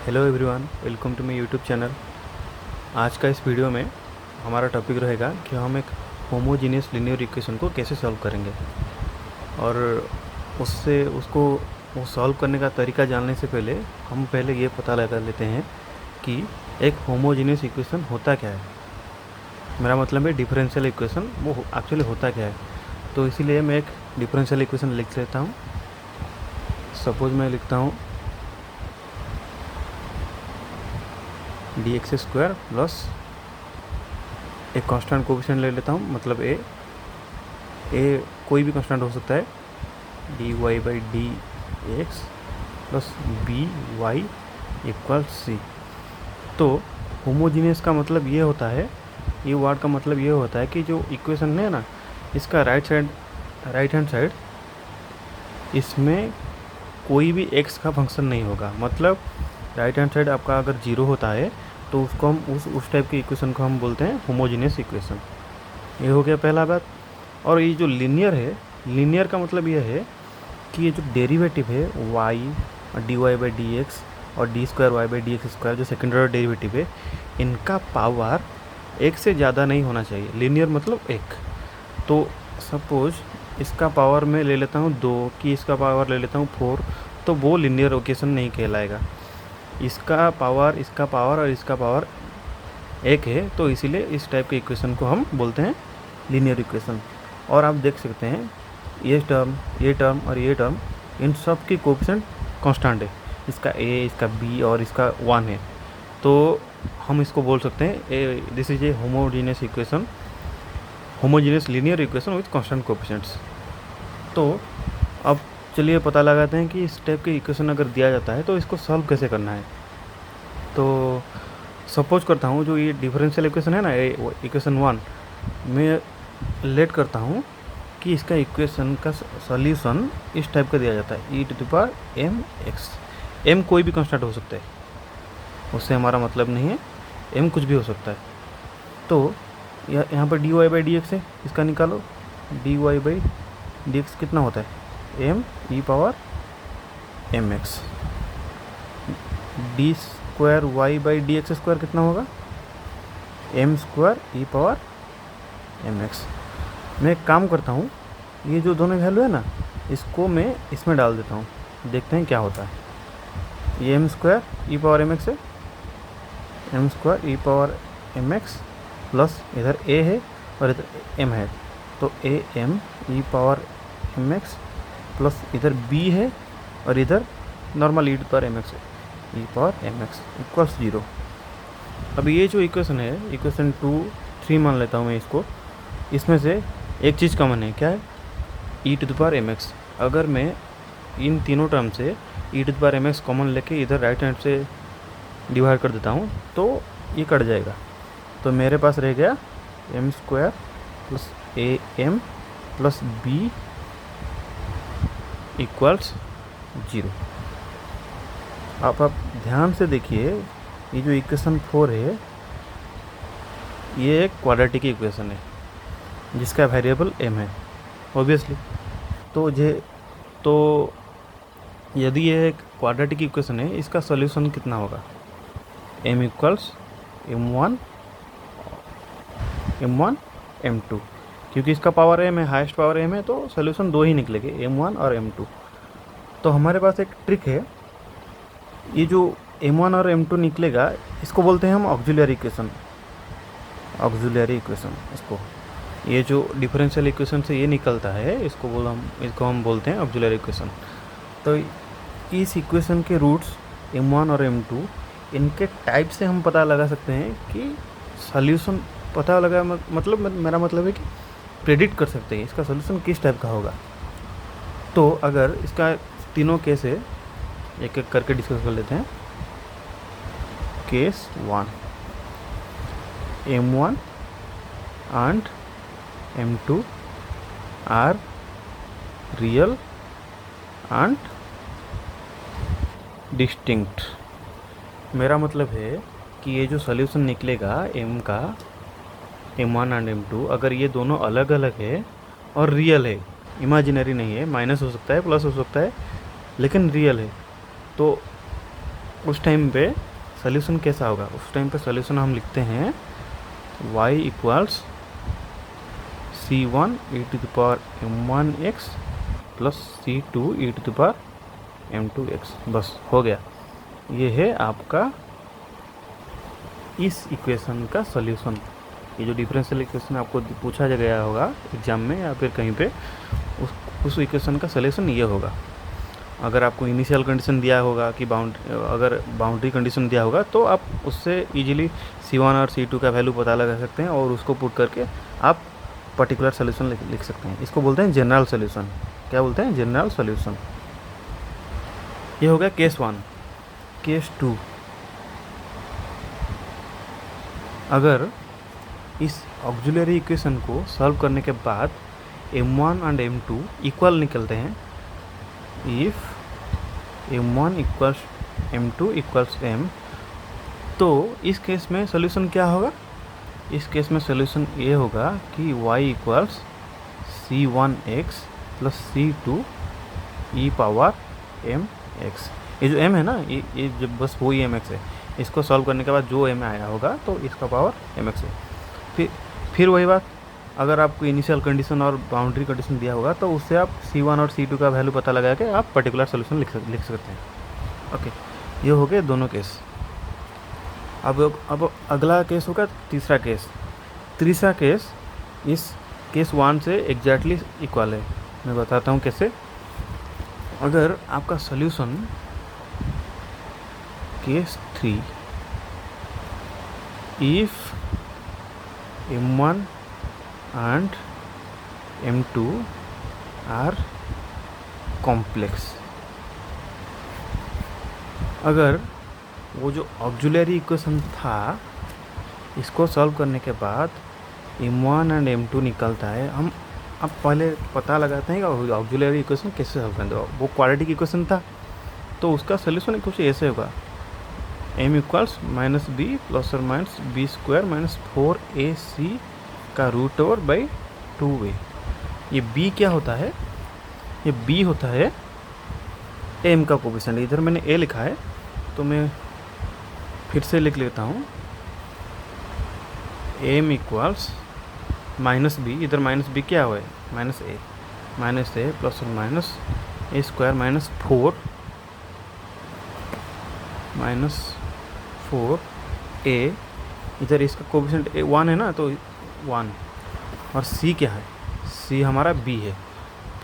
Hello everyone, welcome to my YouTube channel. आज का इस वीडियो में हमारा टॉपिक रहेगा कि हम एक होमोजीनियस लीनियर इक्वेशन को कैसे सॉल्व करेंगे। और उसको वो सॉल्व करने का तरीका जानने से पहले हम पहले ये पता लगा लेते हैं कि एक होमोजीनियस इक्वेशन होता क्या है। मेरा मतलब है डिफरेंशियल इक्वेशन वो एक्चुअली होता क्या है। तो इसीलिए मैं एक डिफरेंशियल इक्वेशन लिख लेता हूँ। सपोज मैं लिखता हूँ dx स्क्वायर प्लस एक कांस्टेंट कोफिशिएंट ले लेता हूँ, मतलब ए कोई भी कांस्टेंट हो सकता है, dy by d x plus b y equal c. तो होमोजीनियस का मतलब ये होता है, ये वर्ड का मतलब ये होता है कि जो इक्वेशन है ना, इसका राइट हैंड साइड इसमें कोई भी x का फंक्शन नहीं होगा। मतलब राइट हैंड साइड आपका अगर जीरो होता है तो उसको हम उस टाइप की इक्वेशन को हम बोलते हैं होमोजीनियस इक्वेशन। ये हो गया पहला बात। और ये जो लीनियर है, लीनियर का मतलब ये है कि ये जो डेरिवेटिव है y और dy बाई डी एक्स और d square y by d x square, जो सेकेंड ऑर्डर डेरिवेटिव है, इनका पावर एक से ज़्यादा नहीं होना चाहिए। लीनियर मतलब एक। तो सपोज इसका पावर मैं ले लेता हूँ 2 कि इसका पावर ले लेता हूँ 4, तो वो लीनियर इक्वेशन नहीं कहलाएगा। इसका पावर और इसका पावर एक है, तो इसीलिए इस टाइप के इक्वेशन को हम बोलते हैं लीनियर इक्वेशन। और आप देख सकते हैं ये टर्म और ये टर्म, इन सब की कोएफिशिएंट कांस्टेंट है। इसका a, इसका b और इसका 1 है। तो हम इसको बोल सकते हैं this is a homogeneous equation, homogeneous linear equation with constant coefficients. तो अब चलिए पता लगाते हैं कि इस टाइप की इक्वेशन अगर दिया जाता है तो इसको सॉल्व कैसे करना है। तो सपोज करता हूँ जो ये डिफरेंशियल इक्वेशन है ना, इक्वेशन 1, मैं लेट करता हूँ कि इसका इक्वेशन का सॉल्यूशन इस टाइप का दिया जाता है, e⁻mx। m कोई भी कांस्टेंट हो सकता है, उससे हमारा मतलब नहीं है, m कुछ भी हो सकता है। तो यहाँ पर dy बाई डी एक्स है, इसका निकालो। dy बाई डी एक्स कितना होता है, m(e)mx। D square y by d x square कितना होगा, m² e⁻mx। मैं एक काम करता हूँ, ये जो दोनों वैल्यू है ना, इसको मैं इसमें डाल देता हूँ, देखते हैं क्या होता है। ये m² e⁻mx है, m² e⁻mx प्लस इधर a है और इधर m है, तो am(e⁻mx) प्लस इधर b है और इधर नॉर्मल e⁻mx है, e⁻mx इक्वल्स 0। अब ये जो इक्वेशन है, इक्वेशन 2, 3 मान लेता हूँ मैं इसको। इसमें से एक चीज़ कॉमन है, क्या है, e⁻mx। अगर मैं इन तीनों टर्म से e⁻mx कॉमन लेके इधर राइट हैंड से डिवाइड कर देता हूँ तो ये कट जाएगा। तो मेरे पास रह गया m² plus am plus b equals 0। आप ध्यान से देखिए, ये जो इक्वेशन 4 है, ये एक क्वाड्रेटिक इक्वेशन है जिसका वेरिएबल m है ऑब्वियसली। तो यदि ये एक क्वाड्रेटिक इक्वेशन है, इसका सॉल्यूशन कितना होगा, m इक्वल्स m1 m2, क्योंकि इसका पावर m है, हाईएस्ट पावर m है, तो सॉल्यूशन 2 ही निकलेंगे, m1 और m2। तो हमारे पास एक ट्रिक है, ये जो m1 और m2 निकलेगा, इसको बोलते हैं हम ऑक्सिलरी इक्वेशन। इसको, ये जो डिफरेंशियल इक्वेशन से ये निकलता है, इसको हम बोलते हैं ऑक्सिलरी इक्वेशन। तो इस इक्वेशन के रूट्स m1 और m2, इनके टाइप से हम पता लगा सकते हैं कि सॉल्यूशन पता लगा, मतलब मेरा मतलब है कि प्रेडिक्ट कर सकते हैं इसका सॉल्यूशन किस टाइप का होगा। तो अगर इसका तीनों केस है, एक एक करके डिस्कस कर लेते हैं। Case 1, m1 and m2 are real and distinct. मेरा मतलब है कि ये जो सॉल्यूशन निकलेगा m का, m1 एंड m2, अगर ये दोनों अलग अलग है और रियल है, इमेजिनरी नहीं है, माइनस हो सकता है, प्लस हो सकता है, लेकिन रियल है, तो उस टाइम पे सोल्यूशन कैसा होगा? उस टाइम पे सोल्यूशन हम लिखते हैं y equals c1 e to the power m1x plus c2 e to the power m2x। बस हो गया। ये है आपका इस इक्वेशन का सॉल्यूशन। ये जो डिफरेंशियल इक्वेशन आपको पूछा गया होगा एग्जाम में या फिर कहीं पे, उस इक्वेशन का सॉल्यूशन ये होगा। अगर आपको इनिशियल कंडीशन दिया होगा कि अगर बाउंड्री कंडीशन दिया होगा तो आप उससे इजीली C1 और C2 का वैल्यू पता लगा सकते हैं और उसको पुट करके आप पर्टिकुलर सॉल्यूशन लिख सकते हैं। इसको बोलते हैं जनरल सॉल्यूशन। क्या बोलते हैं? General solution. ये हो गया केस 1। केस 2, अगर इस ऑक्सिलरी इक्वेशन को सॉल्व करने के बाद m1 एंड m2 इक्वल निकलते हैं, if m1 equals m2 equals m, तो इस केस में सॉल्यूशन क्या होगा? इस केस में सॉल्यूशन ये होगा कि y equals c1x plus c2 e power mx। ये जो m है ना, ये जब बस वही mx है। इसको सॉल्व करने के बाद जो m आया होगा तो इसका पावर mx है। फिर वही बात, अगर आपको इनिशियल कंडीशन और बाउंड्री कंडीशन दिया होगा तो उससे आप C1 और C2 का वैल्यू पता लगा के आप पर्टिकुलर सोल्यूशन लिख सकते हैं। ओके, ये हो गए दोनों केस। अब अगला केस होगा तीसरा केस। तीसरा केस इस केस 1 से एग्जैक्टली इक्वल है। मैं बताता हूँ कैसे। अगर आपका solution case 3, if m1 and m2 are complex, अगर वो जो ऑक्सिलरी इक्वेशन था इसको सॉल्व करने के बाद m1 एंड m2 निकलता है, हम अब पहले पता लगाते हैं कि ऑक्सिलरी इक्वेशन कैसे सॉल्व करेंगे। वो क्वाड्रेटिक इक्वेशन था तो उसका सोल्यूशन कुछ ऐसे होगा, m equals minus b plus और minus b square minus 4ac का रूट ओवर बाई 2a। ये b क्या होता है? ये b होता है m का कोफिशिएंट। इधर मैंने a लिखा है तो मैं फिर से लिख लेता हूँ, m इक्वल्स माइनस बी, इधर माइनस बी क्या हुआ है? माइनस ए प्लस और माइनस ए स्क्वायर माइनस 4a। इधर इसका कोफिशिएंट 1 है ना, तो 1। और c क्या है? c हमारा b है,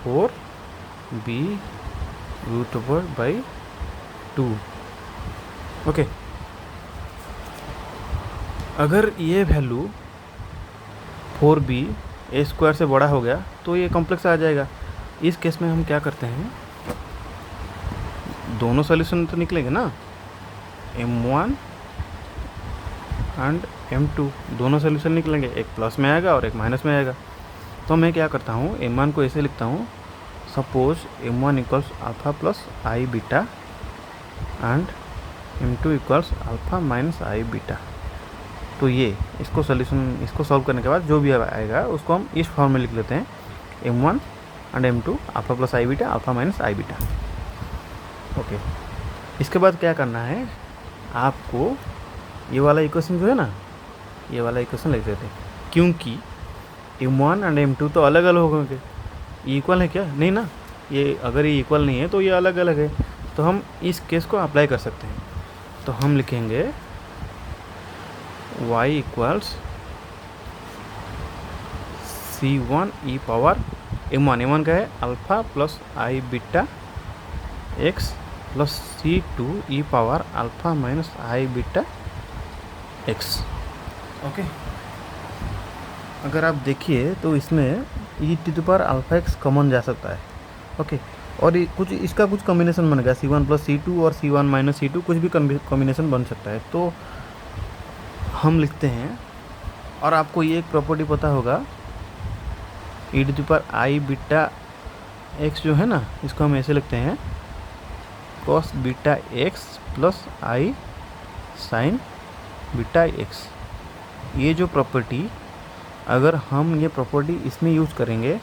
4b root over by 2। Okay, अगर ये वैल्यू 4b ए स्क्वायर से बड़ा हो गया तो ये कॉम्प्लेक्स आ जाएगा। इस केस में हम क्या करते हैं, दोनों सॉल्यूशन तो निकलेंगे ना, m1 एंड m2 दोनों सोल्यूशन निकलेंगे, एक प्लस में आएगा और एक माइनस में आएगा। तो मैं क्या करता हूँ, m1 को ऐसे लिखता हूँ, suppose m1 equals alpha plus i beta and m2 equals alpha minus i beta. तो ये इसको सॉल्व करने के बाद जो भी आएगा उसको हम इस फॉर्म में लिख लेते हैं, m1 and m2 alpha plus i beta alpha minus i beta. Okay, इसके बाद क्या करना है, आपको ये वाला इक्वेशन जो है ना, ये वाला इक्वेशन लिख देते हैं, क्योंकि m1 एंड m2 तो अलग अलग होंगे। इक्वल है क्या? नहीं ना, ये अगर ये इक्वल नहीं है तो ये अलग अलग है। तो हम इस केस को अप्लाई कर सकते हैं। तो हम लिखेंगे y equals c1 e power m1 का है alpha plus i beta x plus c2 e power alpha minus i beta x। Okay, अगर आप देखिए तो इसमें e to the power alpha x common जा सकता है। ओके, और इसका कुछ कॉम्बिनेशन बन गया, c1 प्लस c2 और c1 माइनस c2 कुछ भी कॉम्बिनेशन बन सकता है। तो हम लिखते हैं, और आपको ये एक प्रॉपर्टी पता होगा, e to the power i beta x जो है ना, इसको हम ऐसे लिखते हैं cos बीटा x प्लस आई साइन बीटा x। ये जो प्रॉपर्टी, अगर हम ये प्रॉपर्टी इसमें यूज़ करेंगे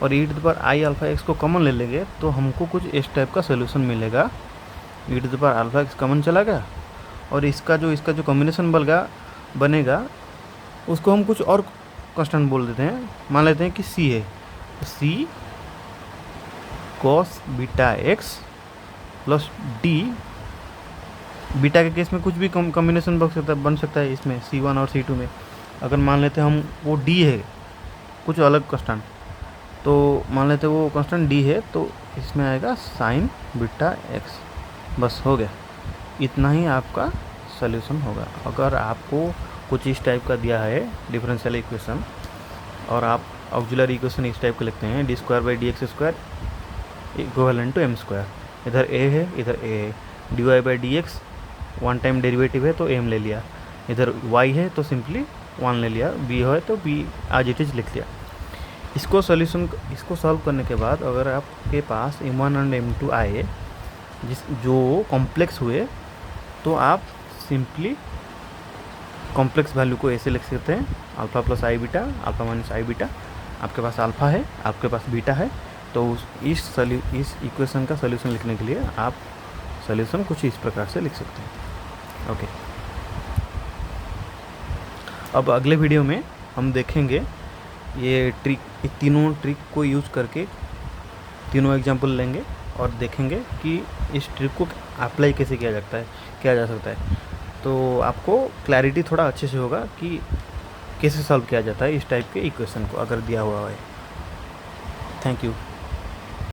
और e to the power i alpha x को कॉमन ले लेंगे तो हमको कुछ इस टाइप का सोल्यूशन मिलेगा, e to the power alpha x common चला गया, और इसका जो कॉम्बिनेशन बनेगा उसको हम कुछ और कांस्टेंट बोल देते हैं। मान लेते हैं कि c है, c cos beta x plus d, beta के केस में कुछ भी कॉम्बिनेशन बन सकता है इसमें C1 और C2 में। अगर मान लेते हैं हम वो d है कुछ अलग कांस्टेंट, तो मान लेते हैं वो कांस्टेंट d है, तो इसमें आएगा साइन बीटा x। बस हो गया, इतना ही आपका सॉल्यूशन होगा। अगर आपको कुछ इस टाइप का दिया है डिफरेंशियल इक्वेशन और आप ऑक्सिलरी इक्वेशन इस टाइप के लिखते हैं, d square by d x square equivalent to m square, इधर a है इधर a है, d y by d x one time derivative है तो m ले लिया, इधर y है तो सिंपली 1 ले लिया, b है तो b आज इट इज लिख लिया। इसको सॉल्व करने के बाद अगर आपके पास m1 और m2 आए जो कॉम्प्लेक्स हुए, तो आप सिंपली कॉम्प्लेक्स वैल्यू को ऐसे लिख सकते हैं, alpha plus i beta, alpha minus i beta. आपके पास अल्फ़ा है, आपके पास बीटा है, तो इस इक्वेशन का सॉल्यूशन लिखने के लिए आप सॉल्यूशन कुछ इस प्रकार से लिख सकते हैं। ओके, अब अगले वीडियो में हम देखेंगे ये तीनों ट्रिक को यूज़ करके तीनों एग्जाम्पल लेंगे और देखेंगे कि इस ट्रिक को अप्लाई कैसे किया जा सकता है। तो आपको क्लैरिटी थोड़ा अच्छे से होगा कि कैसे सॉल्व किया जाता है इस टाइप के इक्वेशन को अगर दिया हुआ है। Thank you.